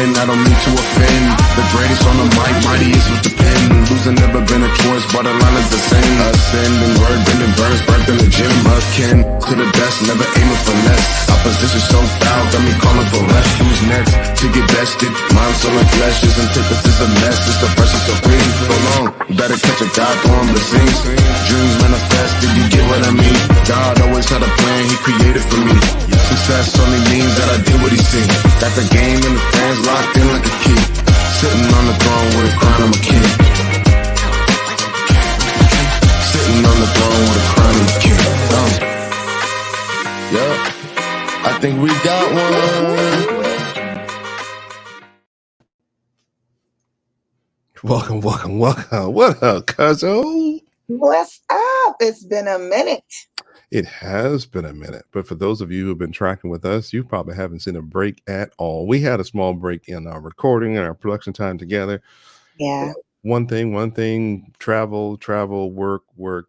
win, I don't mean to offend. The greatest on the mic, mightiest with the pen. Losing never been a choice, but the line is the same. Ascending, word bending, verse, birth in the gym. Akin to the best, never aiming for less. Opposition so foul, got me calling for rest. Who's next to get bested? Mind, soul, and flesh is antithesis of mess. It's the precious of green. So long, you better catch a God throwing the scenes. Dreams manifest, did you get what I mean? God always had a plan, he created for me. Success only means that I did what he seen. Got the game and the fans locked in like a key. Sitting on the throne with a crown, I'm a king. Sitting on the throne with a crown, I'm a king. Yeah, I think we got one. Welcome. What up, cuzzo? What's up? It's been a minute. It has been a minute, but for those of you who've been tracking with us, you probably haven't seen a break at all. We had a small break in our recording and our production time together. Yeah. One thing, travel, work,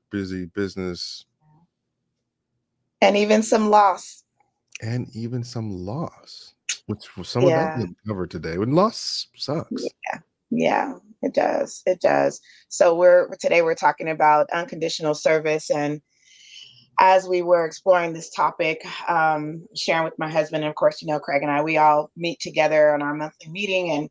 busy, business. And even some loss. Which some of that we'll cover today. When loss sucks. Yeah, it does. So today we're talking about unconditional service, and as we were exploring this topic, sharing with my husband, and of course, Craig and I, we all meet together on our monthly meeting, and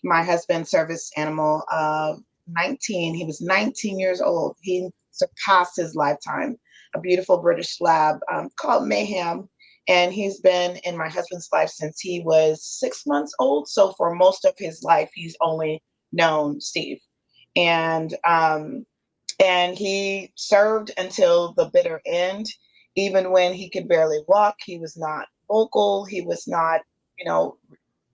my husband's service animal of 19, he was 19 years old. He surpassed his lifetime, a beautiful British lab called Mayhem. And he's been in my husband's life since he was 6 months old. So for most of his life, he's only known Steve. And he served until the bitter end. Even when he could barely walk, he was not vocal. He was not,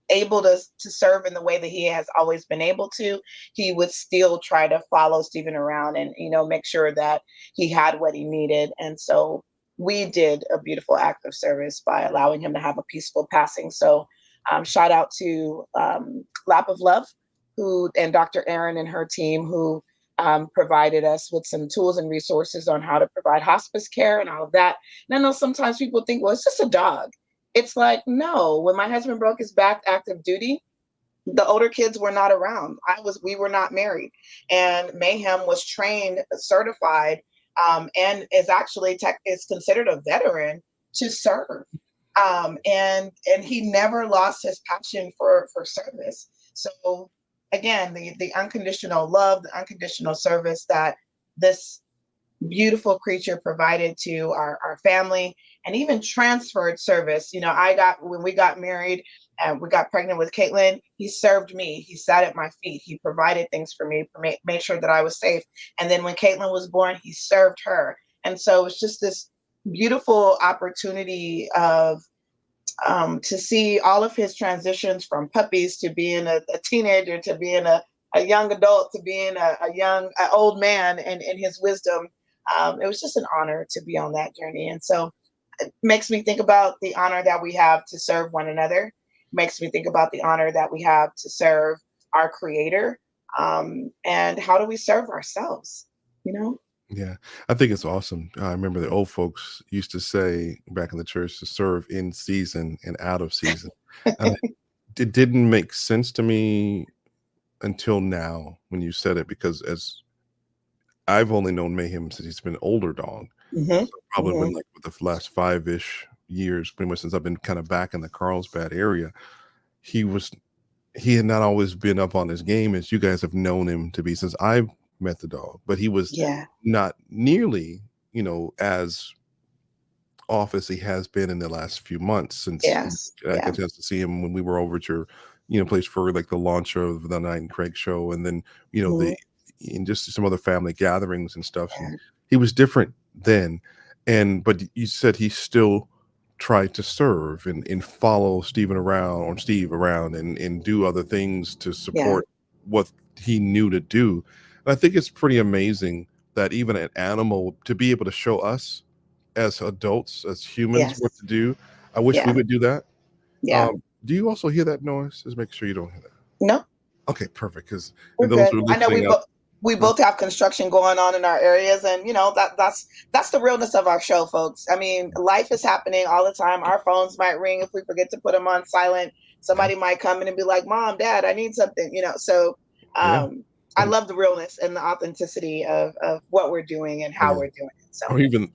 able to serve in the way that he has always been able to. He would still try to follow Stephen around and, make sure that he had what he needed. And so we did a beautiful act of service by allowing him to have a peaceful passing. So shout out to Lap of Love, and Dr. Erin and her team, who provided us with some tools and resources on how to provide hospice care and all of that. And I know sometimes people think, well, it's just a dog. It's like, no, when my husband broke his back active duty, the older kids were not around. We were not married. And Mayhem was trained, certified, and is actually is considered a veteran to serve. And he never lost his passion for service. So again, the unconditional love, the unconditional service that this beautiful creature provided to our family, and even transferred service. When we got married and we got pregnant with Caitlin, he served me. He sat at my feet. He provided things for me, made sure that I was safe. And then when Caitlin was born, he served her. And so it's just this beautiful opportunity of to see all of his transitions from puppies to being a teenager, to being a young adult, to being a old man, and in his wisdom. It was just an honor to be on that journey. And so it makes me think about the honor that we have to serve one another. It makes me think about the honor that we have to serve our Creator. And how do we serve ourselves, Yeah, I think it's awesome. I remember the old folks used to say back in the church to serve in season and out of season. It didn't make sense to me until now when you said it, because as I've only known Mayhem since he's been an older dog. Mm-hmm. So probably been like with the last 5-ish years, pretty much since I've been kind of back in the Carlsbad area. He had not always been up on his game as you guys have known him to be since I've met the dog, but he was not nearly, as off as he has been in the last few months since I got a chance to see him when we were over at your, place for like the launch of the Knight&Craig show, and then and just some other family gatherings and stuff. And he was different then, but you said he still tried to serve and follow Steve around and do other things to support what he knew to do. And I think it's pretty amazing that even an animal, to be able to show us as adults, as humans, what to do. I wish we would do that. Do you also hear that noise? Just make sure you don't hear that. No. Okay, perfect. Because those who are listening, we both have construction going on in our areas, and that's the realness of our show, folks. I mean, life is happening all the time. Our phones might ring if we forget to put them on silent. Yeah. Somebody might come in and be like, "Mom, Dad, I need something," so Yeah. I love the realness and the authenticity of what we're doing and how Yeah. we're doing it. So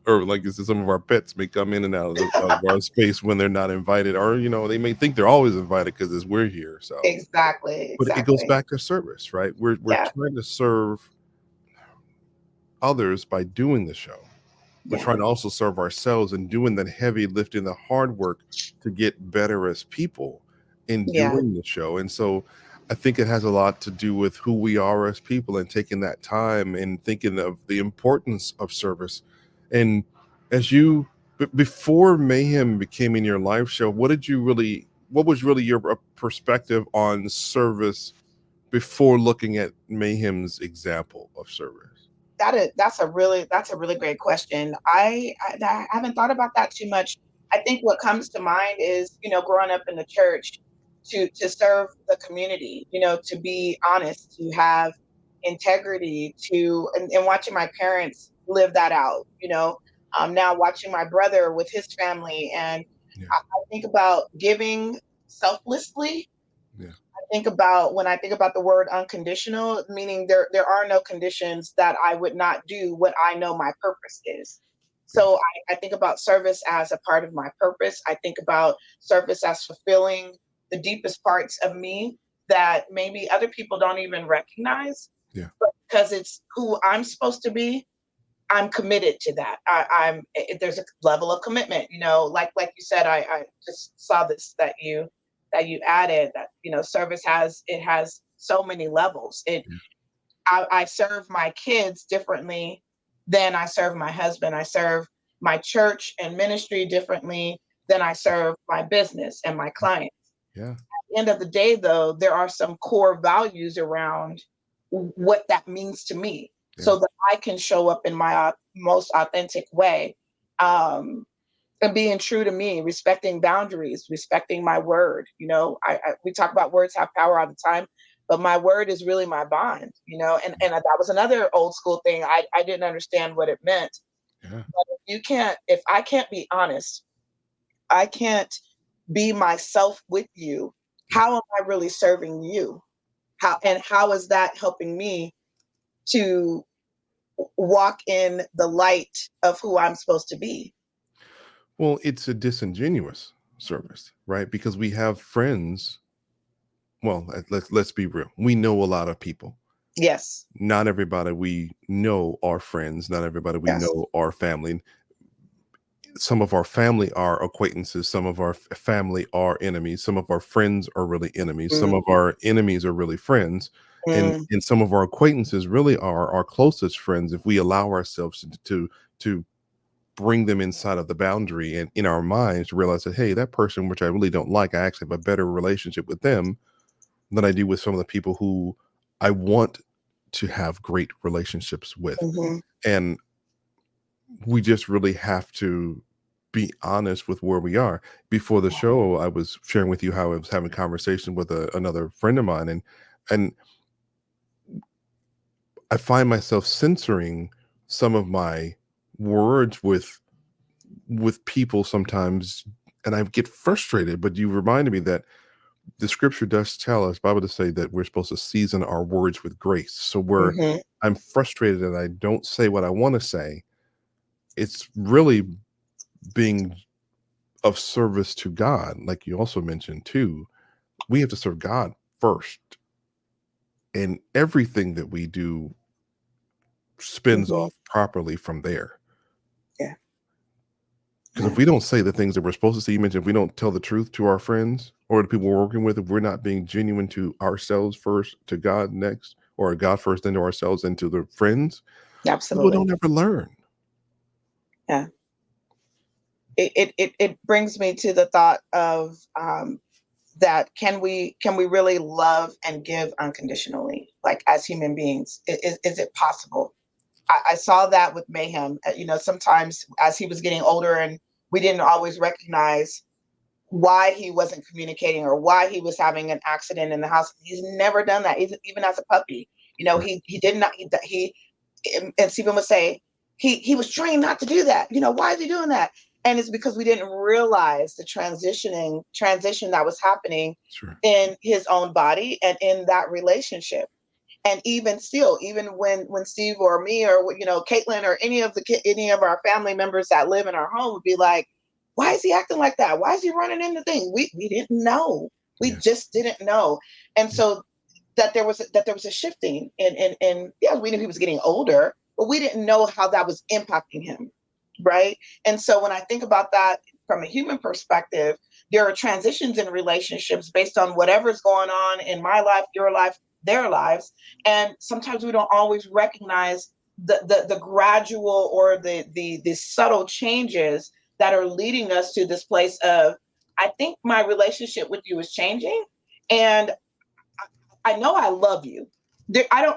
Or like you said, some of our pets may come in and out of our space when they're not invited, or they may think they're always invited because we're here. So, but it goes exactly. back to service, right? We're Yeah, trying to serve others by doing the show. We're yeah, trying to also serve ourselves and doing that heavy lifting, the hard work to get better as people in yeah. doing the show. And so I think it has a lot to do with who we are as people and taking that time and thinking of the importance of service. And as you, before Mayhem became in your live show, what was really your perspective on service before looking at Mayhem's example of service? That's a really great question. I haven't thought about that too much. I think what comes to mind is, growing up in the church, to serve the community, to be honest, to have integrity, and watching my parents live that out. Now watching my brother with his family, and Yeah. I think about giving selflessly. Yeah. When I think about the word unconditional, meaning there are no conditions that I would not do what I know my purpose is. Yeah. So I think about service as a part of my purpose. I think about service as fulfilling the deepest parts of me that maybe other people don't even recognize. Yeah. But because it's who I'm supposed to be, I'm committed to that. There's a level of commitment, like you said. I just saw this that you added, that service has so many levels. I serve my kids differently than I serve my husband. I serve my church and ministry differently than I serve my business and my clients. Yeah. At the end of the day, though, there are some core values around what that means to me, Yeah. so that I can show up in my most authentic way. And being true to me, respecting boundaries, respecting my word. We talk about words have power all the time, but my word is really my bond. And that was another old school thing. I didn't understand what it meant. Yeah. But if I can't be honest, I can't be myself with you. How am I really serving you? How is that helping me to walk in the light of who I'm supposed to be? Well, it's a disingenuous service, right? Because we have friends. Well, let's be real. We know a lot of people. Yes. Not everybody we know are friends. Not everybody we Yes. know are family. Some of our family are acquaintances. Some of our family are enemies. Some of our friends are really enemies. Some Mm, of our enemies are really friends. mm, And some of our acquaintances really are our closest friends if we allow ourselves to bring them inside of the boundary and in our minds to realize that, hey, that person which I really don't like, I actually have a better relationship with them than I do with some of the people who I want to have great relationships with. mhm. And we just really have to be honest with where we are. Before the show, I was sharing with you how I was having a conversation with another friend of mine, and I find myself censoring some of my words with people sometimes, and I get frustrated. But you reminded me that the scripture does tell us, Bible to say that we're supposed to season our words with grace. So where Mhm. I'm frustrated and I don't say what I want to say, it's really being of service to God. Like you also mentioned too, we have to serve God first, and everything that we do spins Mhm. off properly from there. Yeah. Because if we don't say the things that we're supposed to say, you mentioned, if we don't tell the truth to our friends or the people we're working with, if we're not being genuine to ourselves first, to God next, or God first, then to ourselves, and to the friends, people Absolutely. don't ever learn. Yeah. It brings me to the thought of, that can we really love and give unconditionally, like as human beings? Is it possible? I saw that with Mayhem. Sometimes as he was getting older, and we didn't always recognize why he wasn't communicating or why he was having an accident in the house. He's never done that, even as a puppy. Sure. He did not, and Stephen would say, he was trained not to do that. Why is he doing that? And it's because we didn't realize the transition that was happening Sure. in his own body and in that relationship. And even still, even when Steve or me or Caitlin or any of our family members that live in our home would be like, why is he acting like that? Why is he running into things? We didn't know. We just didn't know. And so that there was a shifting, and yeah, we knew he was getting older, but we didn't know how that was impacting him, right? And so when I think about that from a human perspective, there are transitions in relationships based on whatever's going on in my life, your life, their lives, and sometimes we don't always recognize the gradual or the subtle changes that are leading us to this place of, I think my relationship with you is changing, and I know I love you. I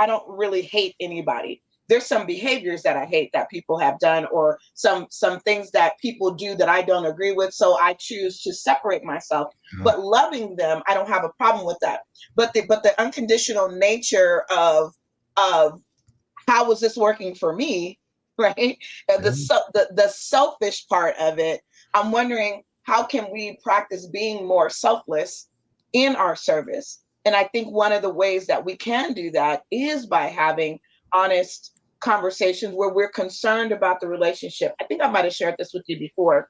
don't really hate anybody. There's some behaviors that I hate that people have done, or some things that people do that I don't agree with. So I choose to separate myself. But loving them, I don't have a problem with that. But the unconditional nature of how was this working for me, right? And the selfish part of it, I'm wondering, how can we practice being more selfless in our service? And I think one of the ways that we can do that is by having honest conversations where we're concerned about the relationship. I think I might have shared this with you before.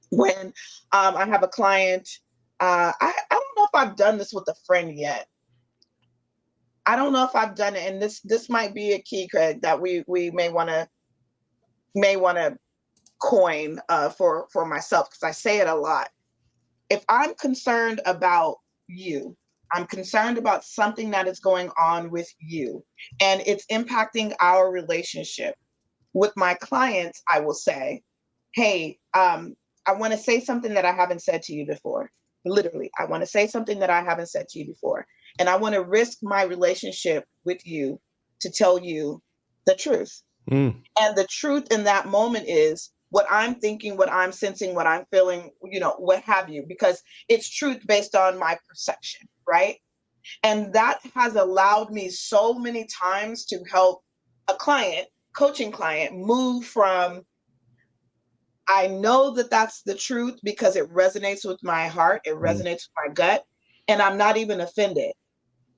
When I have a client, I don't know if I've done this with a friend yet. I don't know if I've done it, and this might be a key, Craig, that we may want to coin for myself, because I say it a lot. If I'm concerned about you, I'm concerned about something that is going on with you, and it's impacting our relationship with my clients, I will say, hey, I want to say something that I haven't said to you before. Literally, I want to say something that I haven't said to you before. And I want to risk my relationship with you to tell you the truth. Mm. And the truth in that moment is what I'm thinking, what I'm sensing, what I'm feeling, what have you, because it's truth based on my perception, right? And that has allowed me so many times to help a coaching client, move from, I know that that's the truth because it resonates with my heart, it resonates with my gut, and I'm not even offended.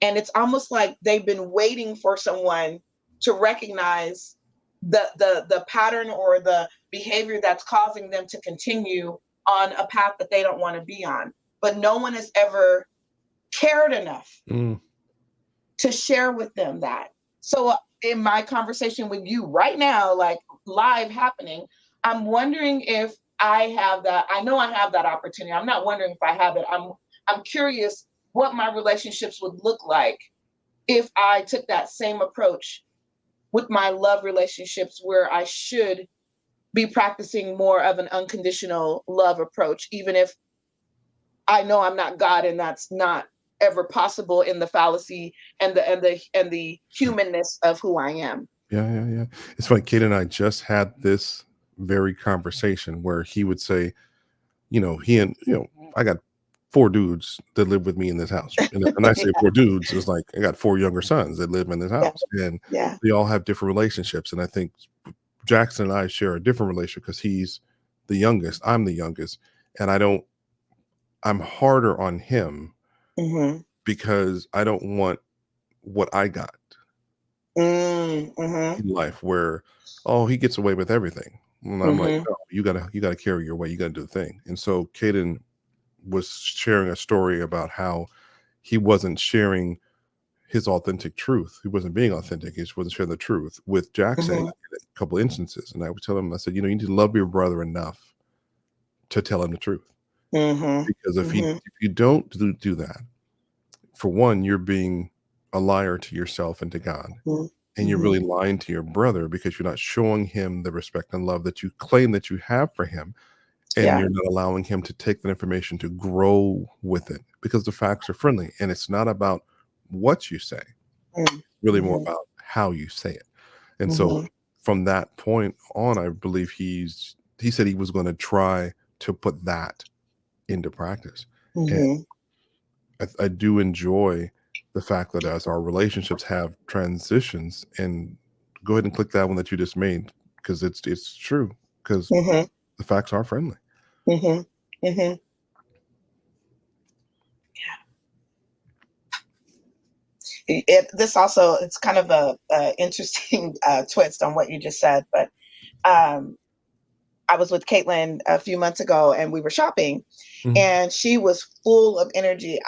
And it's almost like they've been waiting for someone to recognize the pattern or the behavior that's causing them to continue on a path that they don't want to be on. But no one has ever cared enough to share with them that. So in my conversation with you right now, like live happening, I'm wondering if I have that. I know I have that opportunity. I'm not wondering if I have it. I'm curious what my relationships would look like if I took that same approach with my love relationships, where I should be practicing more of an unconditional love approach, even if I know I'm not God and that's not ever possible in the fallacy and the humanness of who I am. Yeah. It's funny. Kate and I just had this very conversation where he would say, I got 4 dudes that live with me in this house. And I say 4 dudes, it's like I got 4 younger sons that live in this house. And they all have different relationships. And I think Jackson and I share a different relationship because he's the youngest. I'm the youngest. And I'm harder on him because I don't want what I got in life, where, he gets away with everything. And I'm like, no, you gotta carry your weight. You gotta do the thing. And so Caden was sharing a story about how he wasn't sharing his authentic truth. He wasn't being authentic. He just wasn't sharing the truth with Jackson in a couple of instances. And I would tell him, I said, you need to love your brother enough to tell him the truth. Because if you don't do that, for one, you're being a liar to yourself and to God. And you're really lying to your brother because you're not showing him the respect and love that you claim that you have for him. And you're not allowing him to take that information to grow with it, because the facts are friendly. And it's not about what you say, really more about how you say it. And so from that point on, I believe he said he was going to try to put that into practice. And I do enjoy the fact that as our relationships have transitions, and go ahead and click that one that you just made, because it's true, because Mm-hmm. the facts are friendly. Mm-hmm. Mm-hmm. This also, it's kind of a interesting twist on what you just said, but um, I was with Caitlin a few months ago and we were shopping, Mhm. and she was full of energy.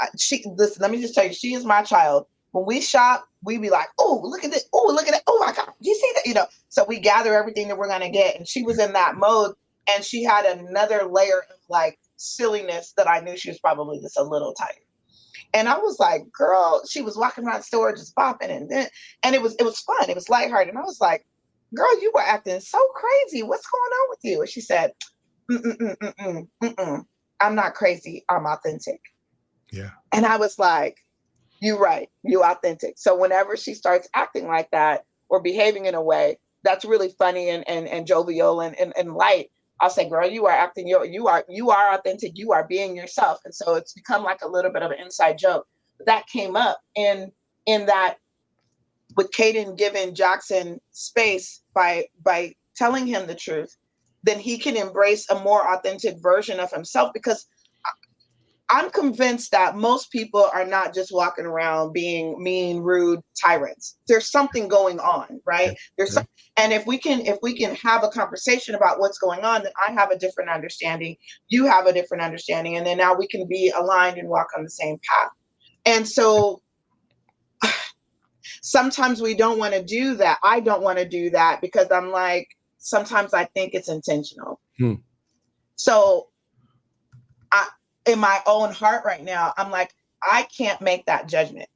Let me just tell you, she is my child. When we shop, we be like, oh, look at this. Oh, look at that. Oh my God. Do you see that? So we gather everything that we're going to get. And she was in that mode, and she had another layer of like silliness that I knew she was probably just a little tired. And I was like, girl, she was walking around the store just bopping, and it was fun. It was lighthearted. And I was like, girl, you were acting so crazy. What's going on with you? And she said, mm-mm. I'm not crazy. I'm authentic. Yeah. And I was like, you right. You authentic. So whenever she starts acting like that or behaving in a way that's really funny and jovial and light, I'll say, girl, you are acting, you are authentic. You are being yourself. And so it's become like a little bit of an inside joke. That came up in that, with Caden giving Jackson space by telling him the truth, then he can embrace a more authentic version of himself, because I'm convinced that most people are not just walking around being mean, rude tyrants. There's something going on, Yeah. right? Yeah. And if we can have a conversation about what's going on, then I have a different understanding. You have a different understanding, and then now we can be aligned and walk on the same path. And so sometimes we don't want to do that. I don't want to do that because I'm like, sometimes I think it's intentional. Hmm. So I, in my own heart right now, I'm like, I can't make that judgment.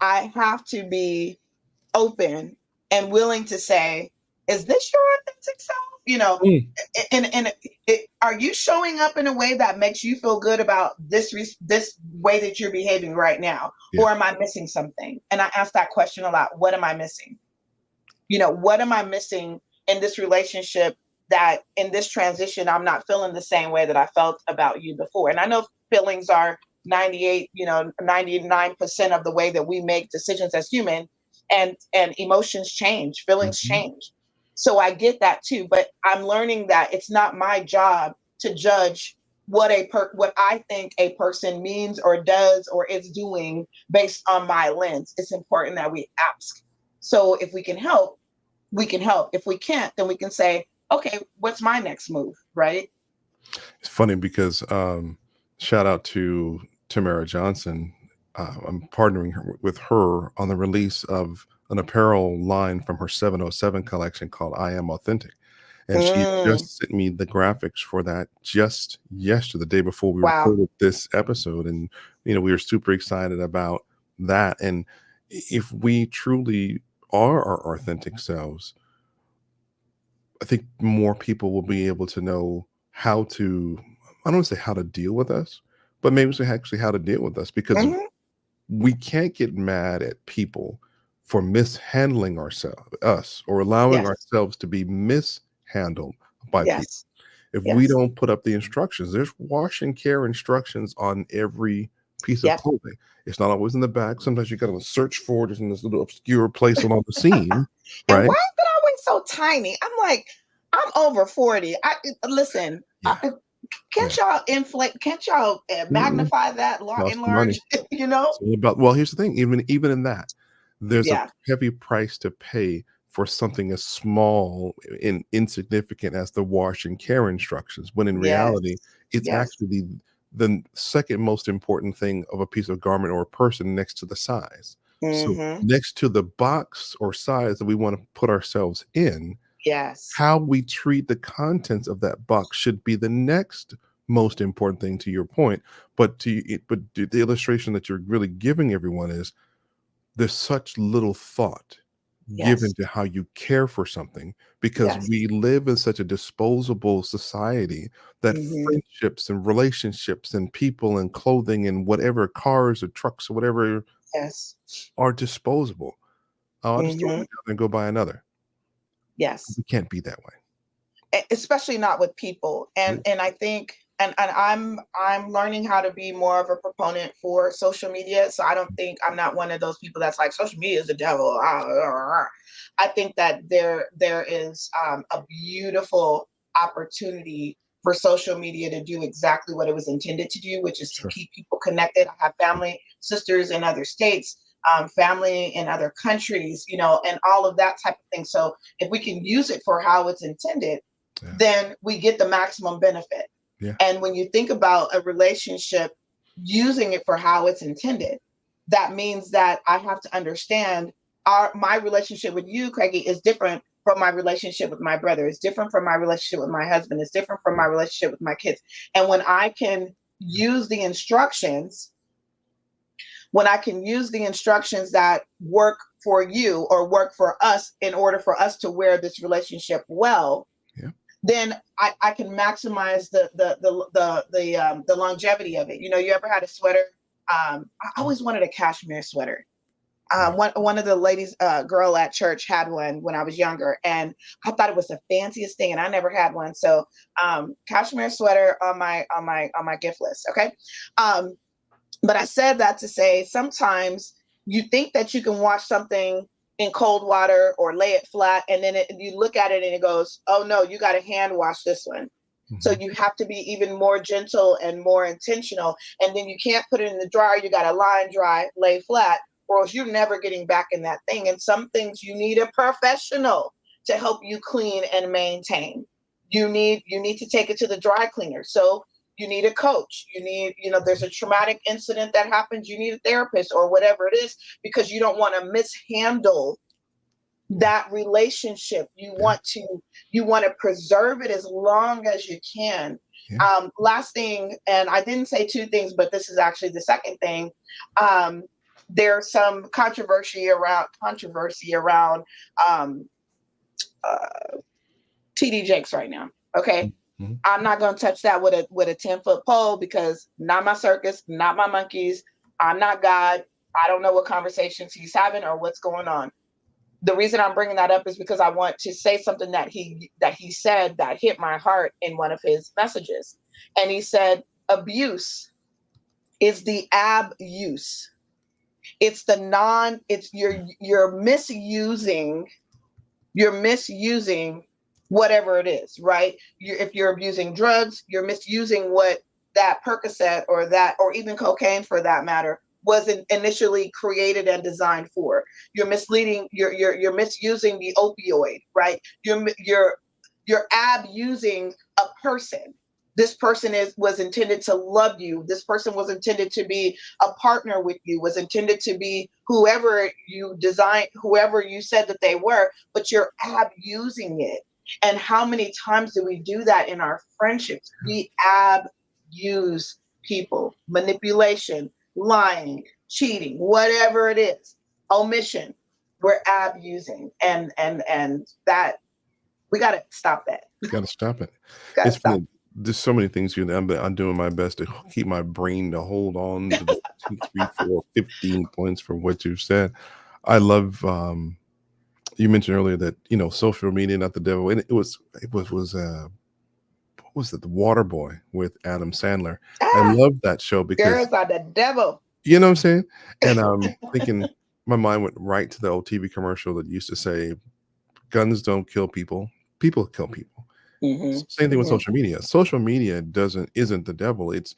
I have to be open and willing to say, is this your authentic self? Hmm. Are you showing up in a way that makes you feel good about this way that you're behaving right now? Yeah. Or am I missing something? And I ask that question a lot. What am I missing? What am I missing in this relationship, that in this transition, I'm not feeling the same way that I felt about you before? And I know feelings are 99% of the way that we make decisions as human, and emotions change, feelings Mhm. change. So I get that too, but I'm learning that it's not my job to judge what I think a person means or does or is doing based on my lens. It's important that we ask. So if we can help, we can help. If we can't, then we can say, okay, what's my next move? Right? It's funny because shout out to Tamara Johnson. I'm partnering with her on the release of an apparel line from her 707 collection called I Am Authentic. And she Mm, just sent me the graphics for that just yesterday, the day before we wow. recorded this episode. And, we were super excited about that. And if we truly are our authentic selves, I think more people will be able to know how to, I don't want to say how to deal with us, but maybe say actually how to deal with us, because Hmm. we can't get mad at people for mishandling us, or allowing Yes. ourselves to be mishandled by people. Yes. If we Yes. don't put up the instructions, there's wash and care instructions on every piece of Yep. clothing. It's not always in the back. Sometimes you got to search for it in this little obscure place along the seam, And right? why is it always so tiny? I'm like, I'm over 40. Listen. Yeah, Can't yeah. y'all inflate? Can't y'all Mm-mm. magnify that, Cost the money. enlarge? You know? It's all about, well, here's the thing, even in that, there's a Yeah. heavy price to pay for something as small and insignificant as the wash and care instructions, when in reality, Yes. it's Yes. actually the second most important thing of a piece of garment or a person, next to the size. So Hmm. next to the box or size that we want to put ourselves in, Yes. how we treat the contents of that box should be the next most important thing, to your point. But the illustration that you're really giving everyone is, there's such little thought given Yes. to how you care for something, because Yes. we live in such a disposable society that Hmm. friendships and relationships and people and clothing and whatever, cars or trucks or whatever, Yes. are disposable. Oh, I'll just throw Hmm. that down and go buy another. Yes. We can't be that way. Especially not with people. And I think and I'm learning how to be more of a proponent for social media. So I don't think I'm not one of those people that's like social media is the devil. I think that there is a beautiful opportunity for social media to do exactly what it was intended to do, which is to Sure. keep people connected. I have family, sisters in other states, family in other countries, and all of that type of thing. So if we can use it for how it's intended, Yeah. then we get the maximum benefit. Yeah. And when you think about a relationship using it for how it's intended, that means that I have to understand my relationship with you, Craigie, is different from my relationship with my brother. It's different from my relationship with my husband. It's different from Yeah. my relationship with my kids. And use the instructions, when I can use the instructions that work for you or work for us in order for us to wear this relationship well, Yeah. then I can maximize the longevity of it. You ever had a sweater? I always wanted a cashmere sweater. Yeah. One of the ladies, girl at church had one when I was younger, and I thought it was the fanciest thing, and I never had one. So, cashmere sweater on my gift list. Okay, but I said that to say sometimes you think that you can wash something in cold water or lay it flat, and then you look at it and it goes, oh no, you got to hand wash this one. So Mhm. you have to be even more gentle and more intentional. And then you can't put it in the dryer. You got to line dry, lay flat, or else you're never getting back in that thing. And some things you need a professional to help you clean and maintain. You need to take it to the dry cleaner. So you need a coach. There's a traumatic incident that happens, you need a therapist or whatever it is, because you don't want to mishandle Yeah. that relationship. You Yeah. want to preserve it as long as you can. Yeah. Last thing, and I didn't say two things, but this is actually the second thing. um, there's some controversy around um, uh, TD Jakes right now. Okay, Mhm. I'm not going to touch that with a 10-foot pole, because not my circus, not my monkeys. I'm not God. I don't know what conversations he's having or what's going on. The reason I'm bringing that up is because I want to say something that he said that hit my heart in one of his messages. And he said, abuse is the abuse. It's the non, it's you're misusing whatever it is, right? If you're abusing drugs, you're misusing what that Percocet or even cocaine for that matter was initially created and designed for. You're misleading. You're misusing the opioid, right? You're abusing a person. This person was intended to love you. This person was intended to be a partner with you, was intended to be whoever you designed, whoever you said that they were, but you're abusing it. And how many times do we do that in our friendships? We abuse people, manipulation, lying, cheating, whatever it is, omission. We're abusing, and that we got to stop that. Got to stop it. Got to It's stop. funny. There's so many things you. I'm doing my best to keep my brain to hold on to the 2, 3, 4, 15 points for what you said. I love. You mentioned earlier that social media, not the devil, and it was what was it, The Water Boy with Adam Sandler. I Ah, love that show because girls are the devil. you know what I'm saying. And I'm thinking, my mind went right to the old TV commercial that used to say, "Guns don't kill people; people kill people." Hmm. Same thing with Hmm. social media. Social media isn't the devil. It's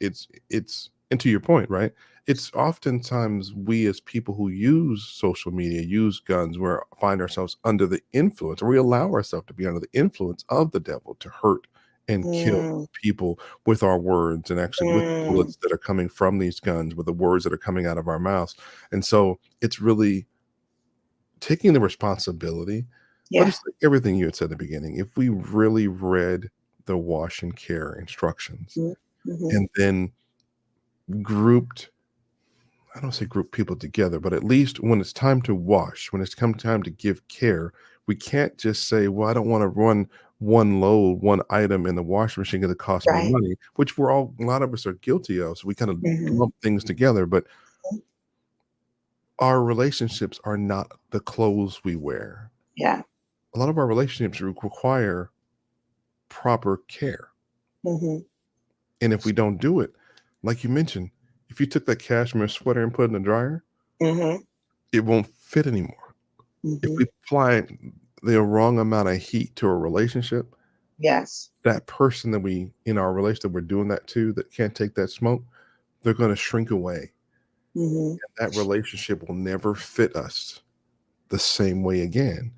and to your point, right? It's oftentimes we as people who use social media, use guns, where find ourselves under the influence, or we allow ourselves to be under the influence of the devil to hurt and kill Mm, people with our words, and actually with the mm, bullets that are coming from these guns, with the words that are coming out of our mouths. And so it's really taking the responsibility. But yeah. it's like everything you had said at the beginning. If we really read the wash and care instructions Mm-hmm. and then grouped, I don't say group people together, but at least when it's time to wash, when it's come time to give care, we can't just say, well, I don't want to run one load, one item in the washing machine because it costs me Right. money, which a lot of us are guilty of. So we kind of Hmm. lump things together. But our relationships are not the clothes we wear. Yeah. A lot of our relationships require proper care. Hmm. And if we don't do it, like you mentioned, if you took that cashmere sweater and put it in the dryer, it won't fit anymore. If we apply the wrong amount of heat to a relationship, Yes. that person that we in our relationship we're doing that to that can't take that smoke, they're going to shrink away. And that relationship will never fit us the same way again,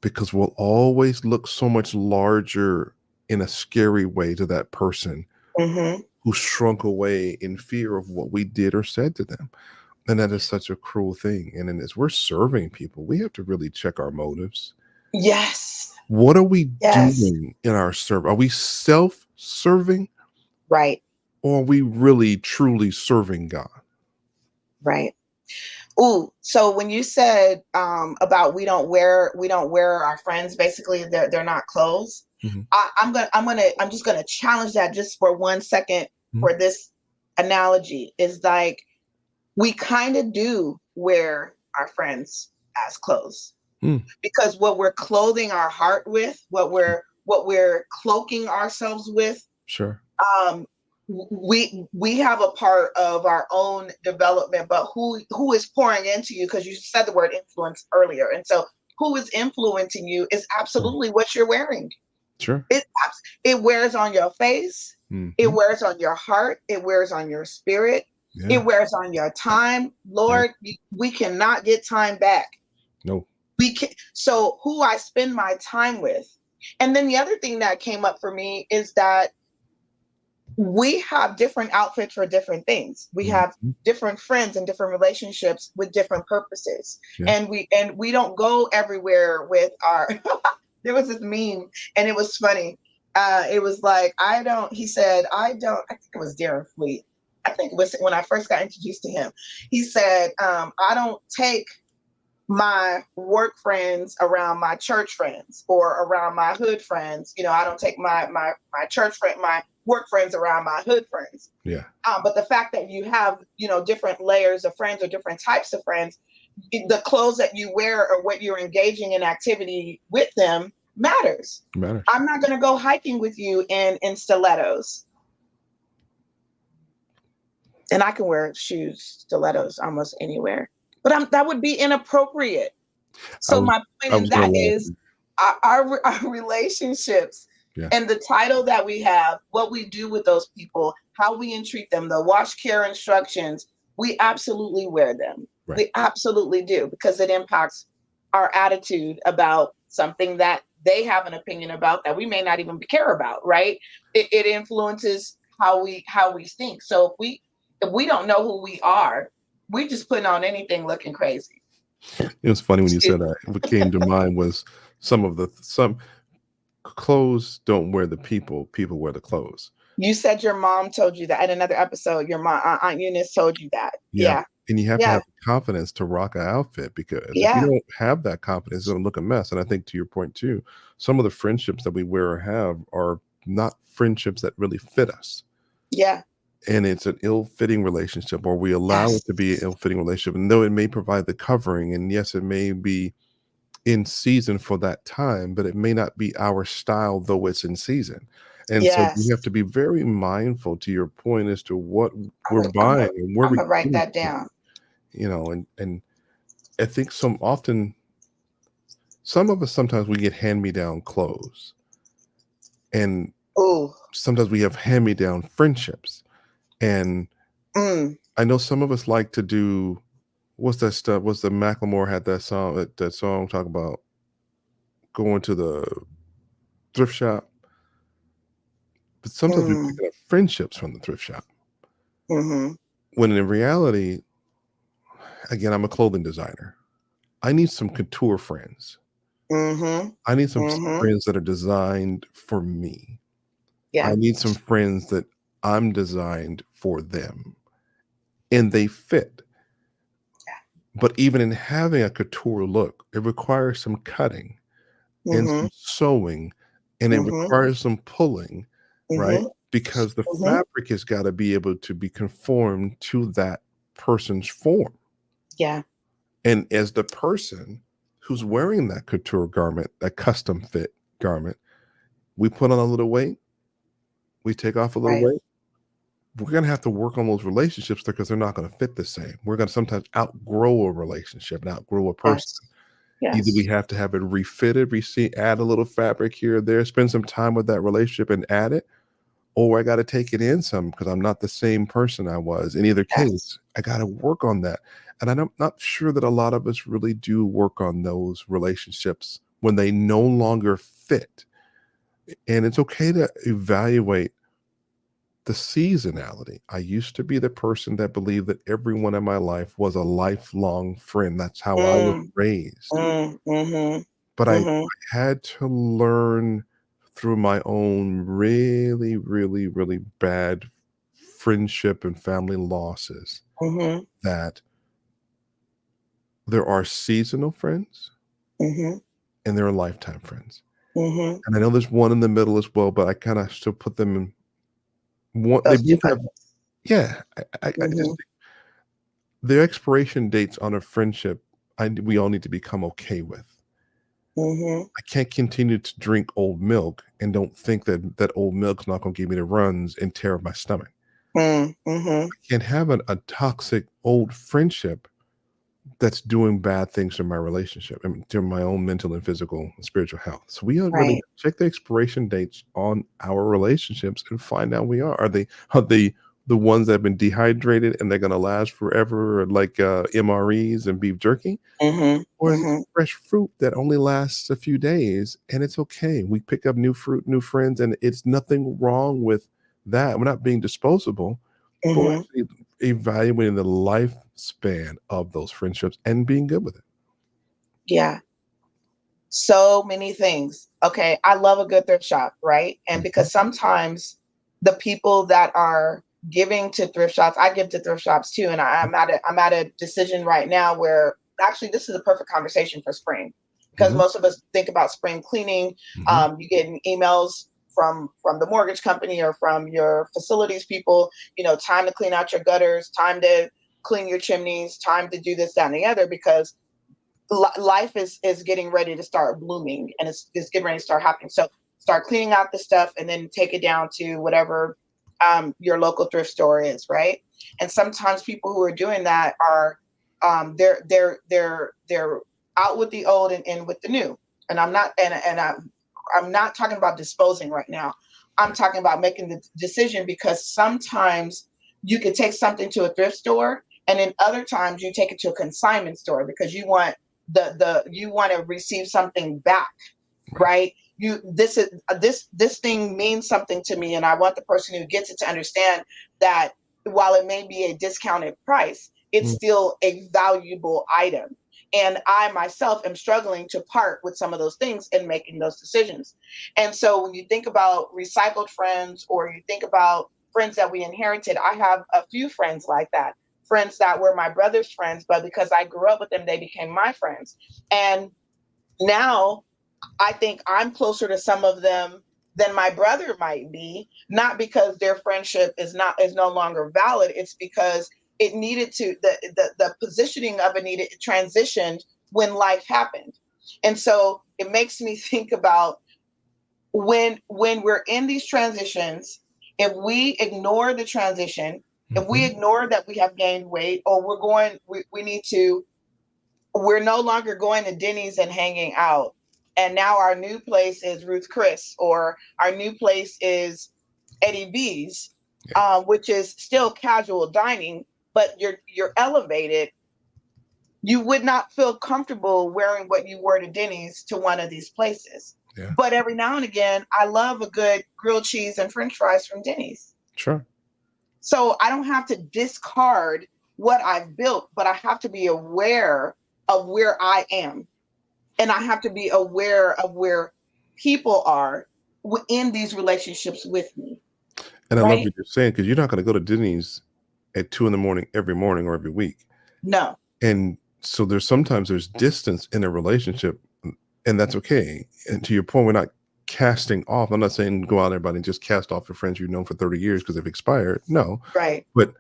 because we'll always look so much larger in a scary way to that person who shrunk away in fear of what we did or said to them. And that is such a cruel thing. And then as we're serving people, we have to really check our motives. Yes. What are we doing in our service? Are we self-serving? Right. Or are we really truly serving God? Right. Ooh, so when you said about we don't wear our friends, basically they're not clothes. I'm just gonna challenge that just for 1 second for this analogy. Is like we kind of do wear our friends as clothes because what we're clothing our heart with, what we're cloaking ourselves with, Sure. we have a part of our own development, but who is pouring into you, because you said the word influence earlier, and so who is influencing you is absolutely what you're wearing. Sure. It wears on your face, it wears on your heart, it wears on your spirit, it wears on your time. Lord, we cannot get time back. No. We can. So who I spend my time with. And then the other thing that came up for me is that we have different outfits for different things. We have different friends and different relationships with different purposes. And we don't go everywhere with our there was this meme and it was funny. It was like, he said, I think it was Darren Fleet. I think it was when I first got introduced to him. He said, I don't take my work friends around my church friends or around my hood friends. I don't take my church friend, my work friends around my hood friends. Yeah. But the fact that you have, different layers of friends or different types of friends, the clothes that you wear or what you're engaging in activity with them matters. I'm not going to go hiking with you in stilettos. And I can wear stilettos almost anywhere. But that would be inappropriate. So my point in that is our relationships and the title that we have, what we do with those people, how we entreat them, the wash care instructions, we absolutely wear them. Right. We absolutely do, because it impacts our attitude about something that they have an opinion about that we may not even care about, right? It influences how we think. So if we don't know who we are, we're just putting on anything looking crazy. It was funny when you said that. What came to mind was some clothes don't wear the people wear the clothes. You said your mom told you that in another episode. Your mom, Aunt Eunice, told you that. Yeah. And you have to have the confidence to rock an outfit, because if you don't have that confidence, it'll look a mess. And I think to your point too, some of the friendships that we wear or have are not friendships that really fit us. Yeah. And it's an ill-fitting relationship, or we allow it to be an ill-fitting relationship. And though it may provide the covering, and yes, it may be in season for that time, but it may not be our style, though it's in season. And so we have to be very mindful, to your point, as to what we're buying and where I'm gonna write that down. And I think some of us, sometimes we get hand-me-down clothes, and sometimes we have hand-me-down friendships. And I know some of us like to do, what's that stuff? What's the Macklemore had that song talk about going to the thrift shop? But sometimes we pick up friendships from the thrift shop. When in reality, again, I'm a clothing designer. I need some couture friends. I need some friends that are designed for me. I need some friends that I'm designed for them, and they fit. But even in having a couture look, it requires some cutting and some sewing, and it requires some pulling, right? Because the fabric has got to be able to be conformed to that person's form. Yeah. And as the person who's wearing that couture garment, that custom fit garment, we put on a little weight, we take off a little weight, we're going to have to work on those relationships because they're not going to fit the same. We're going to sometimes outgrow a relationship and outgrow a person. Yes. Either we Yes. have to have it refitted, add a little fabric here or there, spend some time with that relationship and add it, or I got to take it in some because I'm not the same person I was. In either Yes. case, I got to work on that. And I'm not sure that a lot of us really do work on those relationships when they no longer fit. And it's okay to evaluate the seasonality. I used to be the person that believed that everyone in my life was a lifelong friend. That's how I was Mm, raised. mm, But I mhm, had to learn through my own really, really, really bad friendship and family losses mhm, that there are seasonal friends mhm, and there are lifetime friends. mhm. And I know there's one in the middle as well, but I kind of still put them in one. They Those two both have, buckets. yeah. I just Mhm, think the expiration dates on a friendship, we all need to become okay with. mhm, I can't continue to drink old milk and don't think that that old milk's not going to give me the runs and tear up my stomach. mhm. I can't have a toxic old friendship that's doing bad things to my relationship and to my own mental and physical and spiritual health. So we are really Right. check the expiration dates on our relationships and find out are they the ones that have been dehydrated and they're going to last forever, like MREs and beef jerky, Mhm, or is it mhm, fresh fruit that only lasts a few days and it's okay? We pick up new fruit, new friends, and it's nothing wrong with that. We're not being disposable, but we're mhm. actually evaluating the lifespan of those friendships and being good with it. Yeah. So many things. Okay, I love a good thrift shop, right? And Mhm, because sometimes the people that are giving to thrift shops, I give to thrift shops too, and I'm at a decision right now where actually this is a perfect conversation for spring because mhm, most of us think about spring cleaning. mhm. You getting emails from the mortgage company or from your facilities people. Time to clean out your gutters, time to clean your chimneys, time to do this, that, and the other because life is getting ready to start blooming and it's getting ready to start happening. So start cleaning out the stuff and then take it down to whatever your local thrift store is, right? And sometimes people who are doing that are they're out with the old and in with the new. And I'm not talking about disposing right now. I'm Right. talking about making the decision because sometimes you could take something to a thrift store and then other times you take it to a consignment store because you want the you want to receive something back, Right. right? This thing means something to me and I want the person who gets it to understand that while it may be a discounted price, it's Mm, still a valuable item, and I myself am struggling to part with some of those things in making those decisions. And so when you think about recycled friends or you think about friends that we inherited, I have a few friends like that, friends that were my brother's friends, but because I grew up with them, they became my friends. And now I think I'm closer to some of them than my brother might be, not because their friendship is no longer valid. It's because it needed to the positioning of it needed transitioned when life happened. And so it makes me think about when we're in these transitions, if we ignore the transition, if we mhm. ignore that we have gained weight or we need to we're no longer going to Denny's and hanging out. And now our new place is Ruth Chris, or our new place is Eddie V's, Yeah. which is still casual dining, but you're elevated. You would not feel comfortable wearing what you wore to Denny's to one of these places. Yeah. But every now and again, I love a good grilled cheese and French fries from Denny's. Sure. So I don't have to discard what I've built, but I have to be aware of where I am, and I have to be aware of where people are in these relationships with me, And I love right? what you're saying because you're not going to go to Denny's at 2 in the morning every morning or every week. No, And so there's distance in a relationship, and that's okay. And to your point, we're not casting off. I'm not saying go out everybody and just cast off your friends you've known for 30 years because they've expired. No, right? but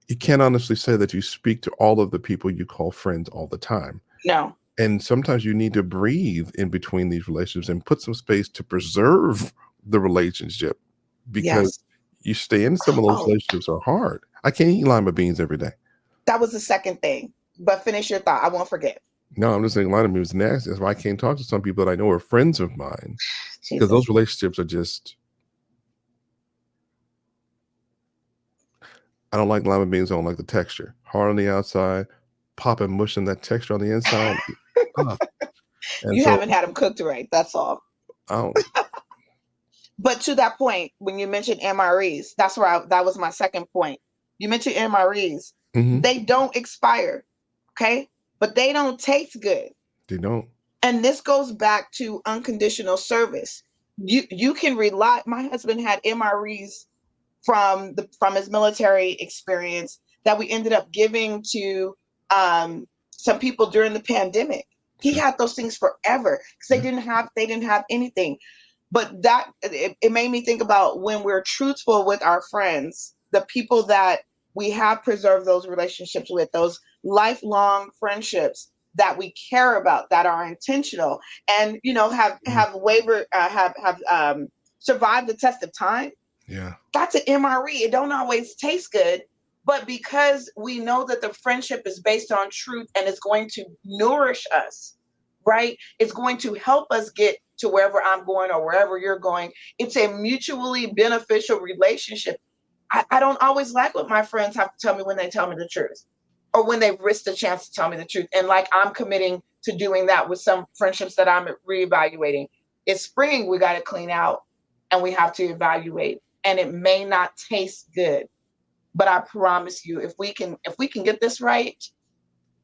you can't honestly say that you speak to all of the people you call friends all the time. No, And sometimes you need to breathe in between these relationships and put some space to preserve the relationship because yes, you stay in some of those Oh, relationships are hard. I can't eat lima beans every day. that was the second thing. But finish your thought. I won't forget. No, I'm just saying lima beans is nasty. That's why I can't talk to some people that I know are friends of mine because those Jesus. relationships are just. I don't like lima beans. I don't like the texture. Hard on the outside, popping mush in that texture on the inside. Ugh. And You so haven't had them cooked right. That's all. I don't. But to that point, when you mentioned MREs, that's where that was my second point. You mentioned MREs. Mhm. They don't expire, okay? But they don't taste good. They don't. And this goes back to unconditional service. You can rely. My husband had MREs from his military experience that we ended up giving to some people during the pandemic. He Sure. had those things forever because Yeah. they didn't have anything. But that it made me think about when we're truthful with our friends, the people that we have preserved those relationships with, those lifelong friendships that we care about, that are intentional, and Mhm. have wavered, have survived the test of time. Yeah. That's an MRE. It don't always taste good, but because we know that the friendship is based on truth and it's going to nourish us, right? It's going to help us get to wherever I'm going or wherever you're going. It's a mutually beneficial relationship. I don't always like what my friends have to tell me when they tell me the truth or when they've risked the chance to tell me the truth. And like I'm committing to doing that with some friendships that I'm reevaluating. It's spring, we got to clean out and we have to evaluate. And it may not taste good, but I promise you, if we can get this right,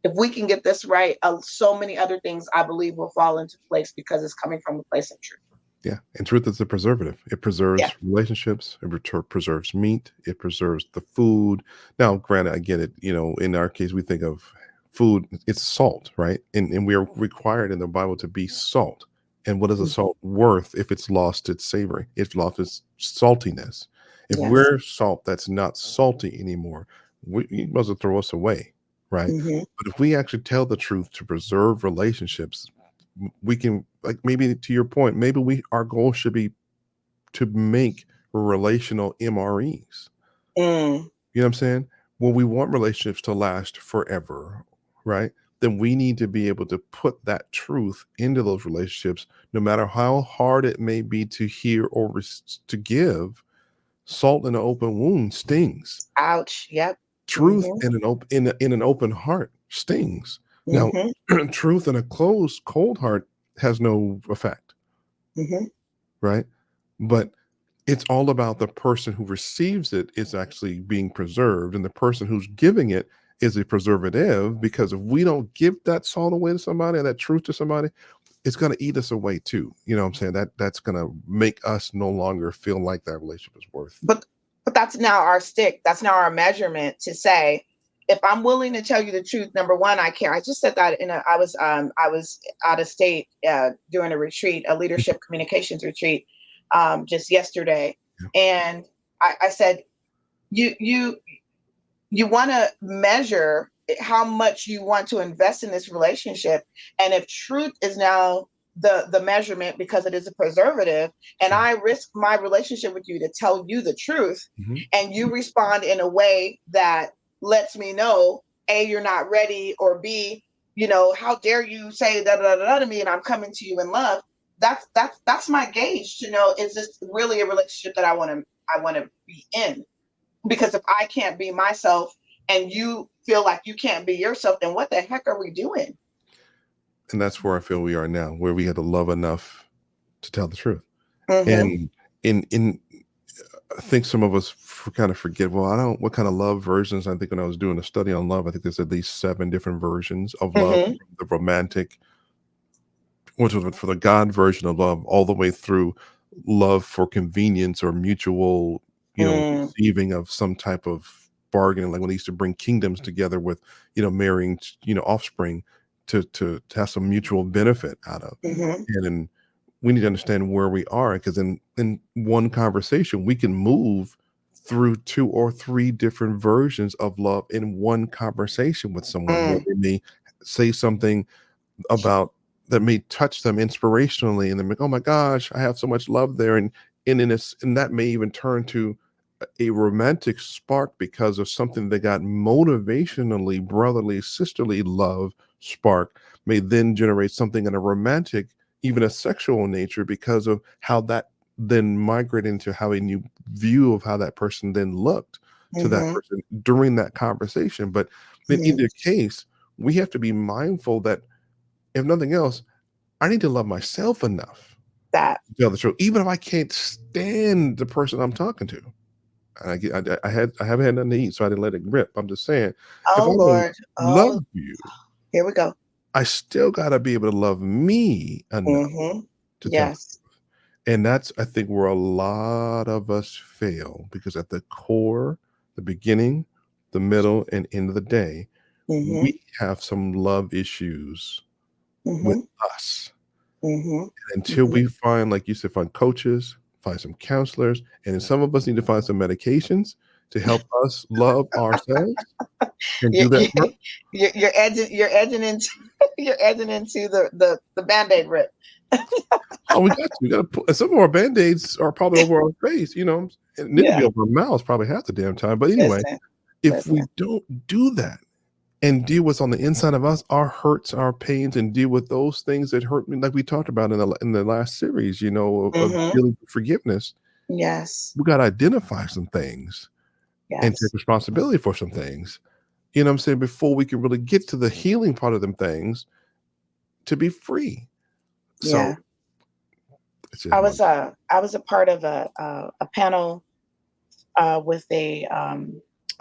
if we can get this right, so many other things I believe will fall into place because it's coming from a place of truth. Yeah, and truth is a preservative. It Yeah. preserves relationships. It preserves meat. It preserves the food. Now, granted, I get it. In our case, we think of food. It's salt, right? And we are required in the Bible to be salt. And what is a salt worth if it's lost its savory? It's lost its saltiness. If Yes. we're salt that's not salty anymore, you must throw us away, right? Hmm. But if we actually tell the truth to preserve relationships, we can, like, maybe to your point, maybe our goal should be to make relational MREs. Mm. You know what I'm saying? Well, we want relationships to last forever, right? Then we need to be able to put that truth into those relationships, no matter how hard it may be to hear or to give. Salt in an open wound stings. Ouch. Yep. Truth Hmm. in an open heart stings. Now, Hmm. truth in a closed, cold heart has no effect, Hmm. right? But it's all about the person who receives it is actually being preserved, and the person who's giving it is a preservative. Because if we don't give that salt away to somebody, or that truth to somebody, it's going to eat us away too. You know what I'm saying? That's going to make us no longer feel like that relationship is worth. But that's now our stick. That's now our measurement to say, if I'm willing to tell you the truth, number one, I care. I just said that I was out of state doing a retreat, a leadership communications retreat, just yesterday, Yeah. and I said, you you want to measure how much you want to invest in this relationship, and if truth is now the measurement because it is a preservative, and Sure. I risk my relationship with you to tell you the truth, Mhm. and you respond in a way that lets me know, A, you're not ready, or B, how dare you say da da da to me, and I'm coming to you in love. That's my gauge to know, is this really a relationship that I want to be in? Because if I can't be myself and you feel like you can't be yourself, then what the heck are we doing? And that's where I feel we are now, where we had to love enough to tell the truth. Mm-hmm. And in I think some of us kind of forget, well, I don't, what kind of love versions. I think when I was doing a study on love, I think there's at least 7 different versions of love, Mm-hmm. from the romantic, which was for the God version of love, all the way through love for convenience or mutual, Mm. receiving of some type of bargaining, like when they used to bring kingdoms together with, marrying, offspring to have some mutual benefit out of. Mm-hmm. And then we need to understand where we are, because in one conversation we can move through 2 or 3 different versions of love in one conversation with someone, where Mm. they may say something about that may touch them inspirationally, and they're like, oh my gosh, I have so much love there. And that may even turn to a romantic spark because of something that got motivationally, brotherly, sisterly love spark may then generate something in a romantic, even a sexual nature because of how that then migrate into how a new view of how that person then looked to that Mm-hmm. person during that conversation. But in Mm-hmm. either case, we have to be mindful that if nothing else, I need to love myself enough That. to tell the truth, even if I can't stand the person I'm talking to. I haven't had nothing to eat, so I didn't let it rip. I'm just saying, if Oh I don't Lord. love Oh, you, here we go. I still got to be able to love me enough Mm-hmm. to tell. Yes. And that's, I think, where a lot of us fail because at the core, the beginning, the middle, and end of the day, Mm-hmm. we have some love issues with Mm-hmm. us. Mm-hmm. Until Mm-hmm. we find, like you said, find coaches, find some counselors, and then some of us need to find some medications to help us love ourselves and You're, do that work. you're edging into you're edging into the Band-Aid rip. Oh, we got to put some of our band-aids are probably over our face, and need to be Yeah. over our mouths probably half the damn time. But anyway, Listen. if we Listen. don't do that and deal with what's on the inside of us, our hurts, our pains, and deal with those things that hurt me, like we talked about in the last series, of Mm-hmm. dealing with forgiveness, Yes. we got to identify some things and take Yes. responsibility for some things. You know what I'm saying? Before we can really get to the healing part of them things to be free. So Yeah. it's just I my was a part of a panel with a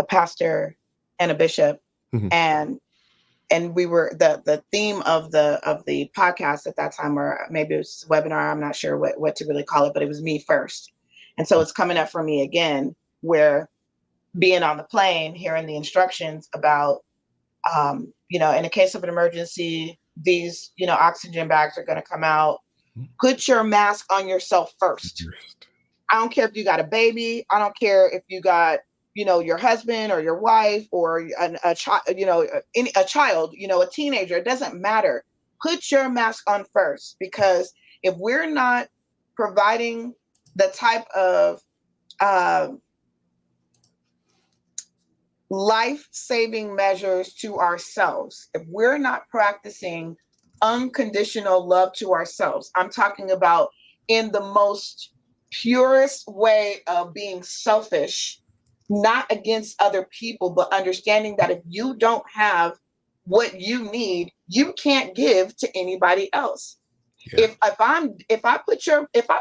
pastor and a bishop, Mhm. and we were the theme of the podcast at that time, or maybe it was webinar, I'm not sure what to really call it, but it was me first. And so it's coming up for me again, where being on the plane, hearing the instructions about in the case of an emergency, these oxygen bags are going to come out. Put your mask on yourself first. I don't care if you got a baby. I don't care if you got, your husband or your wife or a child, a child, a teenager. It doesn't matter. Put your mask on first, because if we're not providing the type of uh, life-saving measures to ourselves, if we're not practicing unconditional love to ourselves, I'm talking about in the most purest way of being selfish, not against other people, but understanding that if you don't have what you need, you can't give to anybody else. Yeah. If I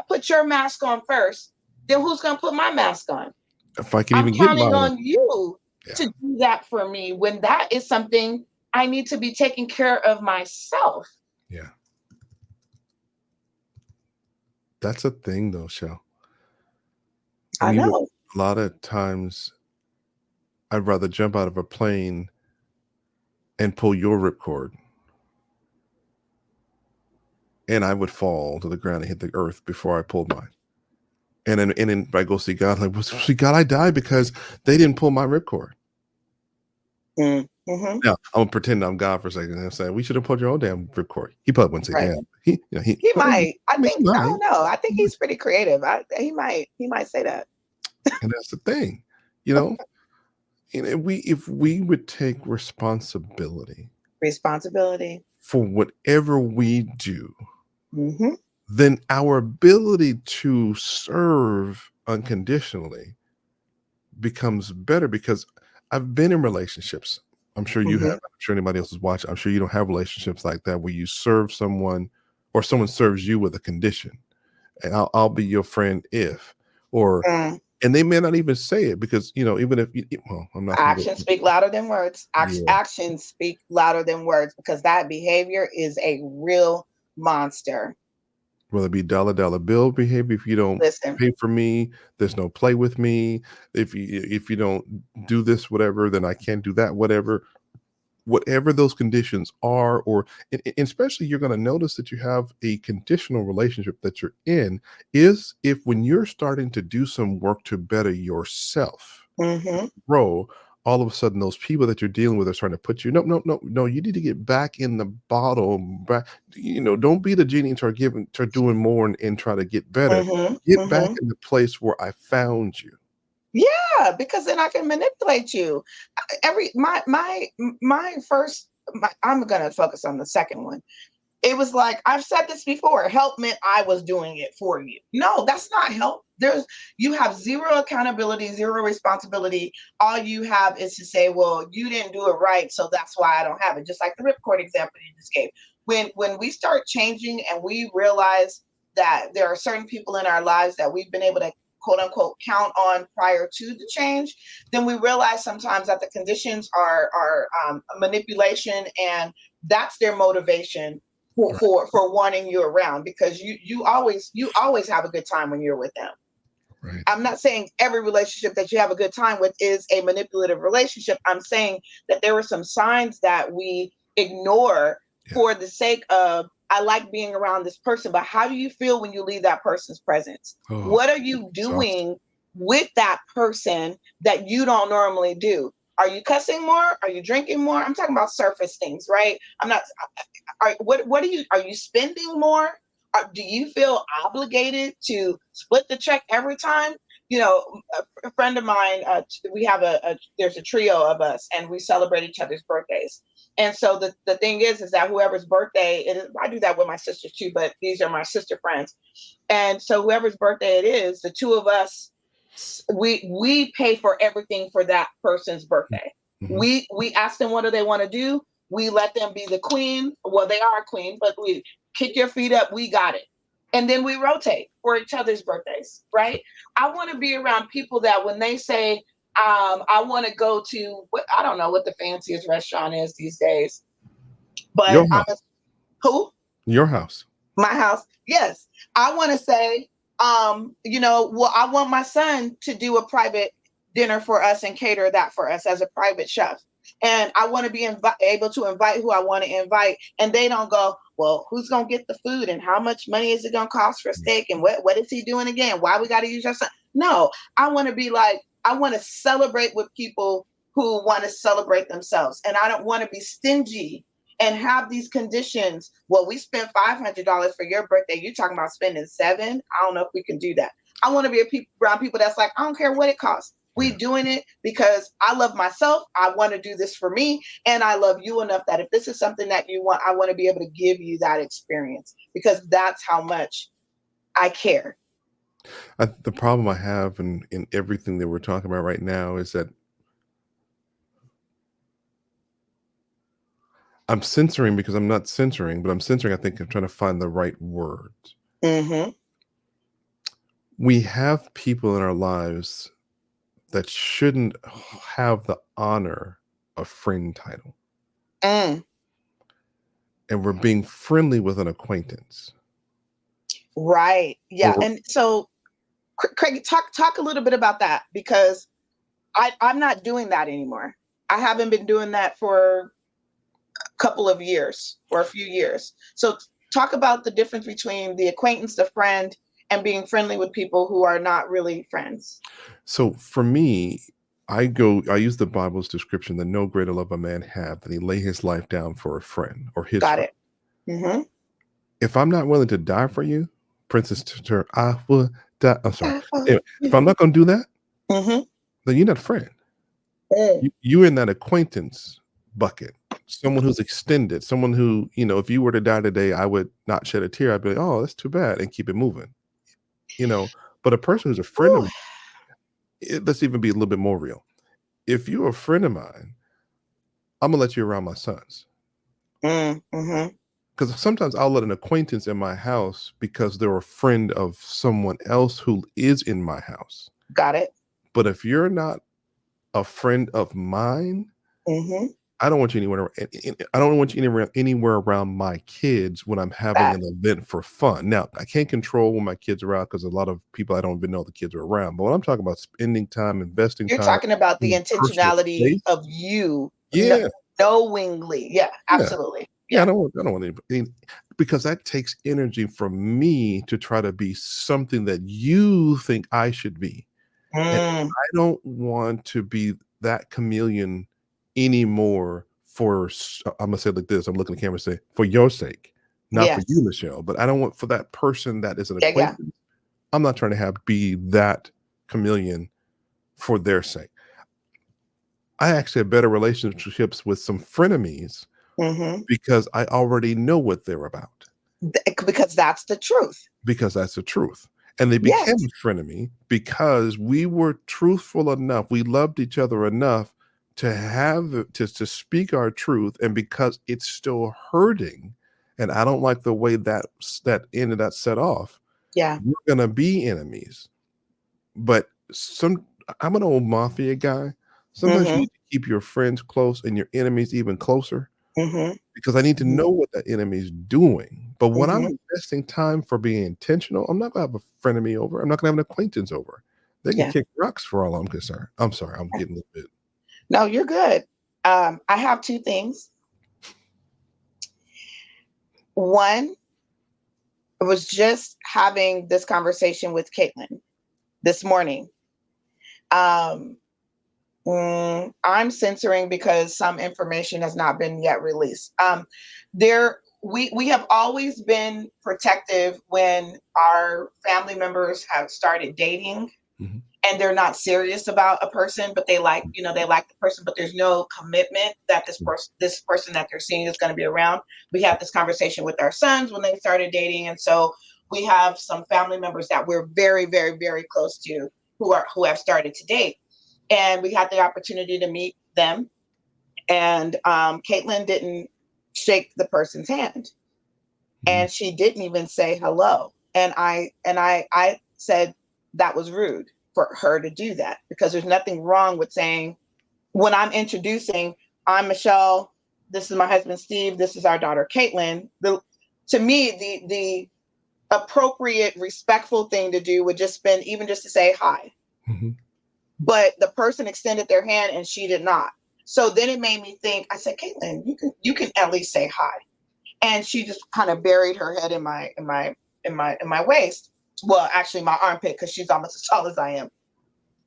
put your mask on first, then who's going to put my mask on? If I can I'm even get counting mine. on you Yeah. to do that for me, when that is something I need to be taking care of myself. Yeah. That's a thing though, Shell. I We would know. a lot of times I'd rather jump out of a plane and pull your ripcord, and I would fall to the ground and hit the earth before I pulled mine. And then I go see God, like, well, see, God, I died because they didn't pull my ripcord. Mm-hmm. Now I'm gonna pretend I'm God for a second. And I'm saying we should have pulled your own damn ripcord. He probably wouldn't say Right. damn. He He but I might. I mean, he think. I might. don't know. I think he's pretty creative. He might. He might say that. And that's the thing, you know. And if we would take responsibility Responsibility. for whatever we do, Mm-hmm. then our ability to serve unconditionally becomes better because I've been in relationships. I'm sure you have. Mm-hmm. I'm sure anybody else is watching. I'm sure you don't have relationships like that where you serve someone or someone serves you with a condition. And I'll be your friend if, or, Mm. and they may not even say it because, even if, well, I'm not going to Actions go. speak louder than words. Yeah. Actions speak louder than words, because that behavior is a real monster. Whether it be dollar bill behavior, if you don't Listen. pay for me, there's no play with me. If you don't do this, whatever, then I can't do that, whatever those conditions are, or and especially you're going to notice that you have a conditional relationship that you're in is if when you're starting to do some work to better yourself, Mm-hmm. grow, all of a sudden those people that you're dealing with are trying to put you, no, you need to get back in the bottle, back, don't be the genie and start doing more and try to get better. Mm-hmm. Get back Mm-hmm. in the place where I found you. Yeah, because then I can manipulate you. I'm gonna focus on the second one. It was like, I've said this before, help meant I was doing it for you. No, that's not help. You have zero accountability, zero responsibility. All you have is to say, well, you didn't do it right, so that's why I don't have it. Just like the ripcord example you just gave. When we start changing and we realize that there are certain people in our lives that we've been able to quote unquote count on prior to the change, then we realize sometimes that the conditions are manipulation, and that's their motivation for wanting you around, because you always have a good time when you're with them. Right. I'm not saying every relationship that you have a good time with is a manipulative relationship. I'm saying that there were some signs that we ignore for the sake of, I like being around this person, but how do you feel when you leave that person's presence? What are you doing with that person that you don't normally do? Are you cussing more? Are you drinking more? I'm talking about surface things, right? I'm not. Are you spending more? Do you feel obligated to split the check every time? You know, a friend of mine, we have there's a trio of us, and we celebrate each other's birthdays. And so the thing is that whoever's birthday it is, I do that with my sisters too, but these are my sister friends. And so whoever's birthday it is, the two of us, we pay for everything for that person's birthday. We ask them what do they want to do. We let them be the queen. Well, they are a queen, but we kick your feet up. We got it. And then we rotate for each other's birthdays, right? I want to be around people that when they say, I want to go to, I don't know what the fanciest restaurant is these days, but who? Your house. My house. Yes. I want to say, well, I want my son to do a private dinner for us and cater that for us as a private chef. And I want to be able to invite who I want to invite. And they don't go, well, who's going to get the food and how much money is it going to cost for steak? And what is he doing again? Why we got to use your son? No, I want to be like, I want to celebrate with people who want to celebrate themselves. And I don't want to be stingy and have these conditions. Well, we spent $500 for your birthday. You're talking about spending $7. I don't know if we can do that. I want to be around people that's like, I don't care what it costs. We doing it because I love myself. I want to do this for me. And I love you enough that if this is something that you want, I want to be able to give you that experience, because that's how much I care. The problem I have in everything that we're talking about right now is that I'm censoring because I'm not censoring, but I'm censoring. I think I'm trying to find the right words. We have people in our lives that shouldn't have the honor of friend title. And we're being friendly with an acquaintance. Right. Yeah. And so, Craig, talk a little bit about that, because I'm not doing that anymore. I haven't been doing that for a couple of years or a few years. So talk about the difference between the acquaintance, the friend, and being friendly with people who are not really friends. So for me, I use the Bible's description that no greater love a man have than he lay his life down for a friend or his Got friend. it. If I'm not willing to die for you, Princess Turn, I will die. I'm sorry. Anyway, if I'm not going to do that, then you're not a friend. You're in that acquaintance bucket. Someone who's extended, someone who, if you were to die today, I would not shed a tear. I'd be like, oh, that's too bad, and keep it moving. But a person who's a friend of mine, let's even be a little bit more real. If you're a friend of mine, I'm gonna let you around my sons. Because sometimes I'll let an acquaintance in my house because they're a friend of someone else who is in my house. Got it. But if you're not a friend of mine, I don't want you anywhere. I don't want you anywhere around my kids when I'm having an event for fun. Now, I can't control when my kids are out because a lot of people I don't even know the kids are around. But when I'm talking about spending time, investing You're time, talking about the intentionality of you, knowingly. Yeah, absolutely. Yeah, I don't want anybody, because that takes energy from me to try to be something that you think I should be. And I don't want to be that chameleon anymore I'm gonna say it like this. I'm looking at the camera and say, for your sake, not for you, Michelle, but I don't want for that person that is an acquaintance. I'm not trying to be that chameleon for their sake. I actually have better relationships with some frenemies Mm-hmm. because I already know what they're about. Because that's the truth. Because that's the truth. And they Yes. became a frenemy because we were truthful enough. We loved each other enough to have to speak our truth. And because it's still hurting, and I don't like the way that ended, that set off. Yeah. We're gonna be enemies. But I'm an old mafia guy. Sometimes you Mm-hmm. need to keep your friends close and your enemies even closer, Mm-hmm. because I need to Mm-hmm. know what that enemy is doing. But when I'm Mm-hmm. investing time for being intentional, I'm not gonna have a frenemy over. I'm not gonna have an acquaintance over. They can Yeah. kick rocks for all I'm concerned. I'm sorry, I'm getting a little bit. No, you're good. I have two things. One, I was just having this conversation with Caitlin this morning. Um, I'm censoring because some information has not been yet released. We have always been protective when our family members have started dating Mhm. and they're not serious about a person, but they like, they like the person, but there's no commitment that this person that they're seeing is going to be around. We had this conversation with our sons when they started dating, and so we have some family members that we're very, very, very close to who have started to date, and we had the opportunity to meet them, and Caitlin didn't shake the person's hand, Mhm. and she didn't even say hello, and I said that was rude for her to do that, because there's nothing wrong with saying, when I'm introducing, I'm Michelle, this is my husband Steve, this is our daughter Caitlin. To me, the appropriate respectful thing to do would just been even just to say hi, Mhm. but the person extended their hand and she did not. So then it made me think. I said, Caitlin, you can at least say hi. And she just kind of buried her head in my waist. Well, actually my armpit, because she's almost as tall as I am.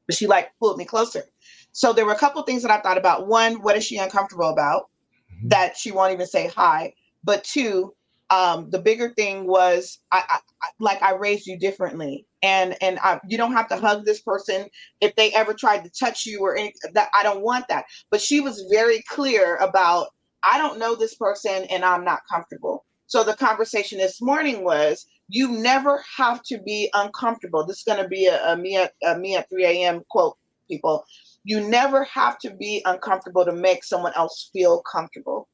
But she like pulled me closer. So there were a couple things that I thought about. One, what is she uncomfortable about Mhm. that she won't even say hi? But two, the bigger thing was I raised you differently, and you don't have to hug this person if they ever tried to touch you or anything. That I don't want that. But she was very clear about, I don't know this person and I'm not comfortable. So the conversation this morning was, you never have to be uncomfortable. This is going to be a me at 3 a.m. quote, people. You never have to be uncomfortable to make someone else feel comfortable.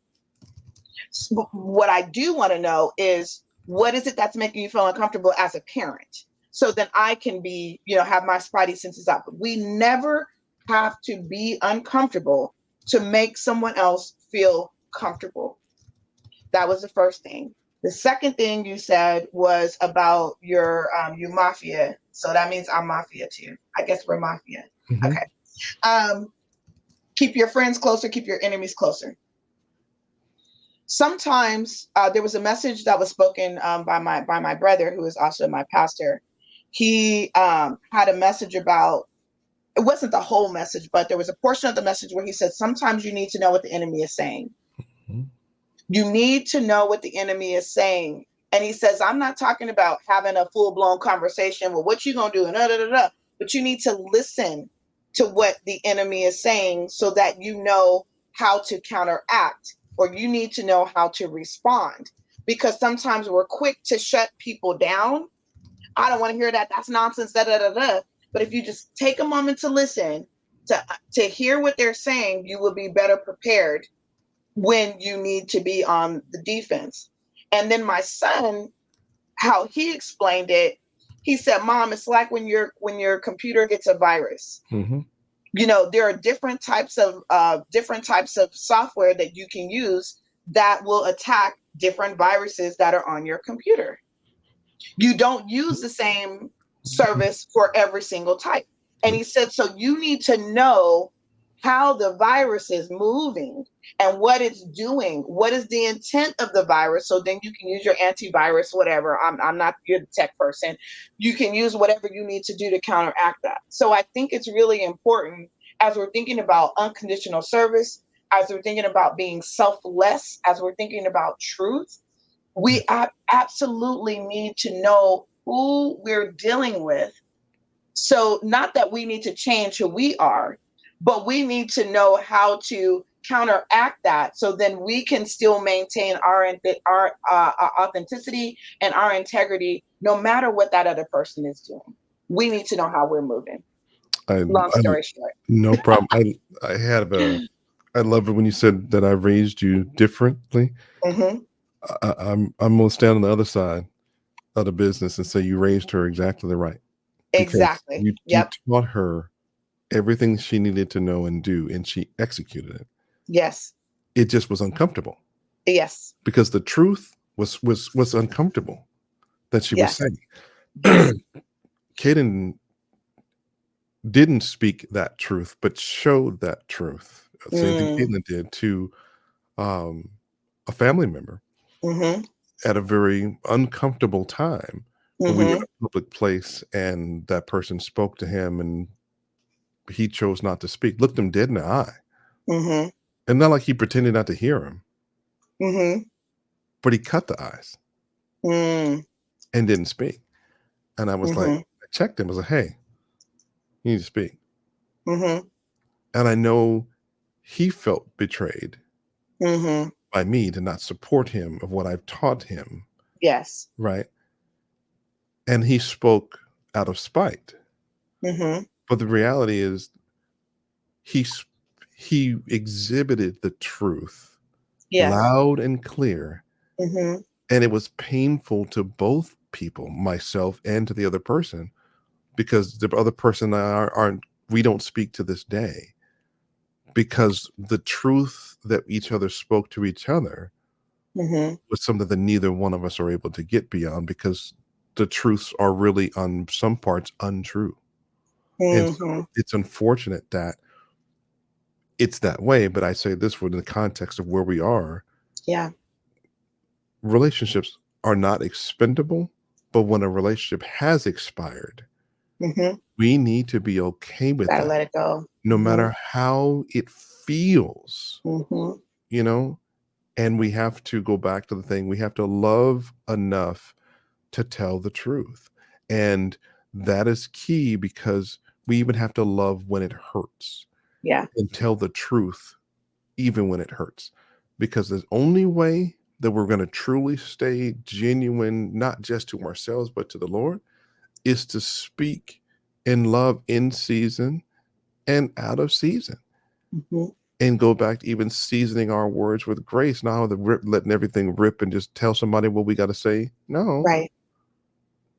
So what I do want to know is, what is it that's making you feel uncomfortable as a parent? So then I can be, have my spidey senses up. We never have to be uncomfortable to make someone else feel comfortable. That was the first thing. The second thing you said was about you mafia. So that means I'm mafia too. I guess we're mafia. Mhm. Okay. Um, keep your friends closer, keep your enemies closer. Sometimes there was a message that was spoken by my brother, who is also my pastor. He had a message about, it wasn't the whole message, but there was a portion of the message where he said, sometimes you need to know what the enemy is saying. Mhm. You need to know what the enemy is saying. And he says, I'm not talking about having a full blown conversation with what you gonna do and da, da, da, da, but you need to listen to what the enemy is saying so that you know how to counteract, or you need to know how to respond. Because sometimes we're quick to shut people down. I don't want to hear that. That's nonsense. Da, da, da, da. But if you just take a moment to listen, to hear what they're saying, you will be better prepared when you need to be on the defense. And then my son, how he explained it, he said, Mom, it's like when your computer gets a virus. Mhm. There are different types of software that you can use that will attack different viruses that are on your computer. You don't use the same service for every single type. And he said, so you need to know how the virus is moving and what it's doing. What is the intent of the virus? So then you can use your antivirus, whatever. I'm not you're the tech person. You can use whatever you need to do to counteract that. So I think it's really important, as we're thinking about unconditional service, as we're thinking about being selfless, as we're thinking about truth, we absolutely need to know who we're dealing with So not that we need to change who we are, but we need to know how to counteract that, so then we can still maintain our authenticity and our integrity, no matter what that other person is doing. We need to know how we're moving. I, Long I story short. no problem. I had I love it when you said that I raised you differently. Hmm. I'm gonna stand on the other side of the business and say you raised her exactly the right, because Exactly. you Yep. taught her everything she needed to know and do, and she executed it. Yes. It just was uncomfortable Yes. because the truth was uncomfortable that she was Yes. saying. Yes. Kaden didn't speak that truth, but showed that truth. Same thing Mm. Caitlin did to um, a family member Hmm. at a very uncomfortable time. But we were in Hmm. a public place, and that person spoke to him, and he chose not to speak. Looked him dead in the eye, Hmm. and not like he pretended not to hear him, Hmm. but he cut the eyes Mm. and didn't speak. And I was like, Hmm. I checked him. I was like, "Hey, you need to speak." Hmm. And I know he felt betrayed Hmm. by me to not support him of what I've taught him, Yes. right? And he spoke out of spite. Hmm. But the reality is he s- he exhibited the truth Yes. loud and clear, Hmm. and it was painful to both people, myself and to the other person, because the other person and I aren't we don't speak to this day, because the truth that each other spoke to each other Hmm. was something that neither one of us are able to get beyond, because the truths are really on some parts untrue. And Hmm. so it's unfortunate that it's that way, but I say this within the context of where we are. Yeah. Relationships are not expendable, but when a relationship has expired, Hmm. we need to be okay with Gotta that, let it go. no Hmm. matter how it feels, Hmm. you know? And we have to go back to the thing, we have to love enough to tell the truth. And that is key, because we even have to love when it hurts Yeah. and tell the truth even when it hurts. Because the only way that we're going to truly stay genuine, not just to ourselves, but to the Lord, is to speak in love in season and out of season. Hmm. And go back to even seasoning our words with grace, not letting everything rip and just tell somebody what we got to say. No, Right.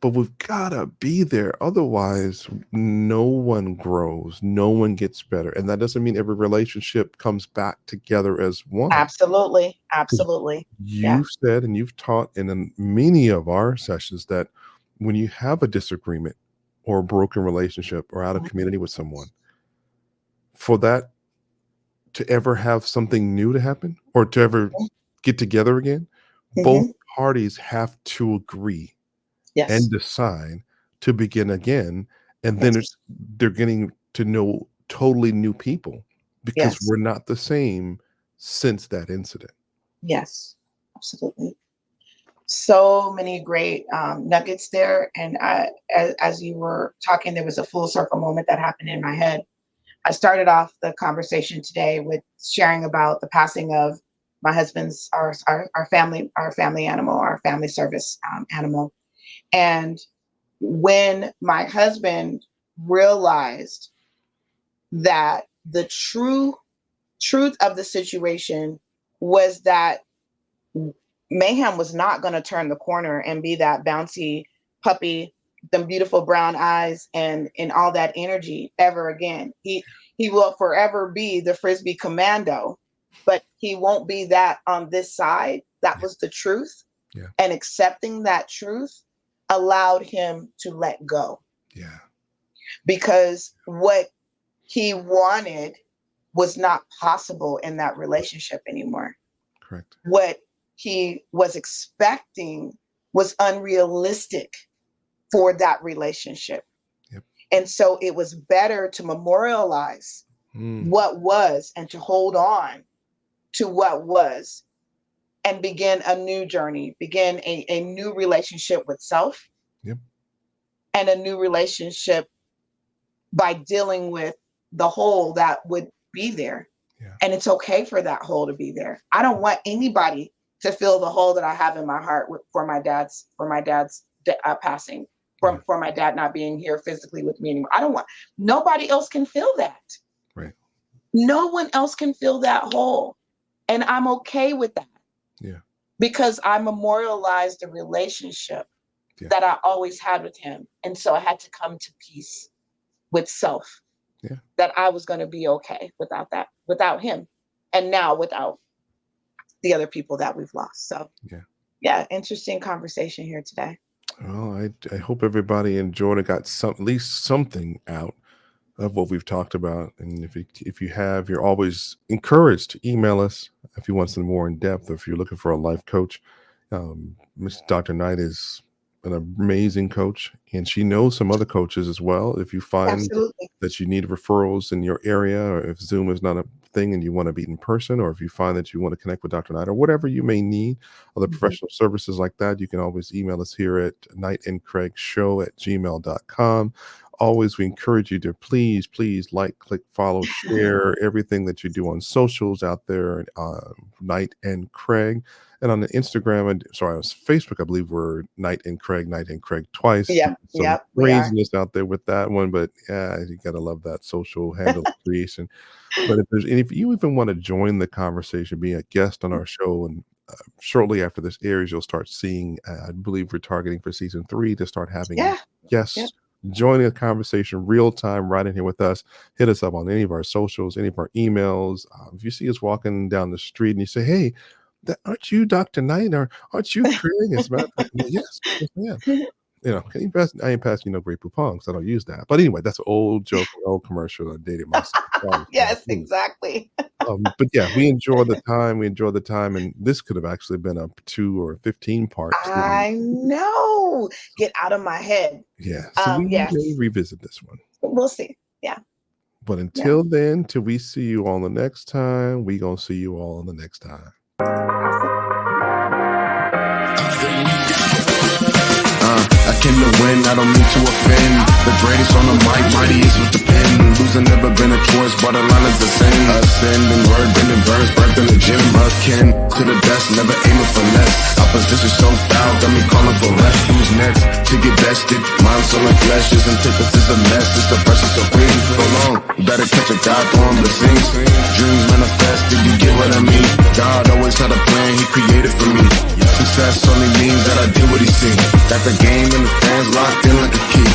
but we've got to be there. Otherwise, no one grows, no one gets better. And that doesn't mean every relationship comes back together as one. Absolutely. 'Cause Absolutely. Yeah. you've said and you've taught in many of our sessions that when you have a disagreement or a broken relationship or out of community with someone, for that to ever have something new to happen or to ever get together again, both Hmm. parties have to agree and Yes. decide to begin again. And then Yes. they're getting to know totally new people, because Yes. we're not the same since that incident. Yes. Absolutely. So many great nuggets there. And as you were talking, there was a full circle moment that happened in my head. I started off the conversation today with sharing about the passing of my husband's, our family animal, our family service animal. And when my husband realized that the truth of the situation was that Mayhem was not going to turn the corner and be that bouncy puppy, the beautiful brown eyes and all that energy ever again. He will forever be the frisbee commando, but he won't be that on this side. That Yeah. was the truth, Yeah. and accepting that truth allowed him to let go, Yeah. because what he wanted was not possible in that relationship anymore. Correct. What he was expecting was unrealistic for that relationship. Yep. And so it was better to memorialize Mm. what was and to hold on to what was and begin a new journey, begin a new relationship with self Yep. and a new relationship by dealing with the hole that would be there. Yeah. And it's okay for that hole to be there. I don't want anybody to fill the hole that I have in my heart for my dad's passing, for my dad not being here physically with me anymore. I don't want, nobody else can fill that. Right. No one else can fill that hole. And I'm okay with that. Yeah. Because I memorialized the relationship that I always had with him. And so I had to come to peace with self. Yeah. That I was going to be okay without that, without him. And now without the other people that we've lost. So interesting conversation here today. Well, I hope everybody enjoyed it, got at least something out of what we've talked about. And if you have, you're always encouraged to email us if you want something more in depth, or if you're looking for a life coach. Dr. Knight is an amazing coach, and she knows some other coaches as well. If you find that you need referrals in your area, or if Zoom is not a thing and you want to meet in person, or if you find that you want to connect with Dr. Knight, or whatever you may need, other professional services like that, you can always email us here at Knight&Craig@gmail.com. Always, we encourage you to please like, click, follow, share everything that you do on socials out there, Knight and Craig. And on the Instagram, on Facebook, I believe we're Knight&Craig twice. Some craziness out there with that one, but you gotta love that social handle creation. But if you even want to join the conversation, be a guest on our show, and shortly after this airs, you'll start seeing. I believe we're targeting for season 3 to start having guests joining the conversation real time right in here with us. Hit us up on any of our socials, any of our emails. If you see us walking down the street and you say, "Hey, aren't you Dr. Knight, or aren't you Craig?" As a matter of fact, yes, ma'am. You know, I ain't passing Grey Poupon because I don't use that. But anyway, that's an old joke, an old commercial. I dated myself. Yes, exactly. But yeah, we enjoy the time. And this could have actually been up 2 or 15 parts. I know. Get out of my head. Yeah. So we may revisit this one. We'll see. Yeah. But until then, till we see you all the next time, we gonna see you all the next time. I came to win, I don't mean to offend. The greatest on the mic, mighty is with the pen. Losing never been a choice, but the line is the same. Ascending, word bending, birds, birth in the gym. Akin to the best, never aiming for less. Opposition so foul, got me calling for rest. Who's next to get bested? Mind, soul, and flesh is antithesis of mess. It's the pressure so clean, so long. You better catch a God, throw him the scenes. Dreams manifested, you get what I mean? God always had a plan, he created for me. Success only means that I did what he seen. Got the game and the fans locked in like a key.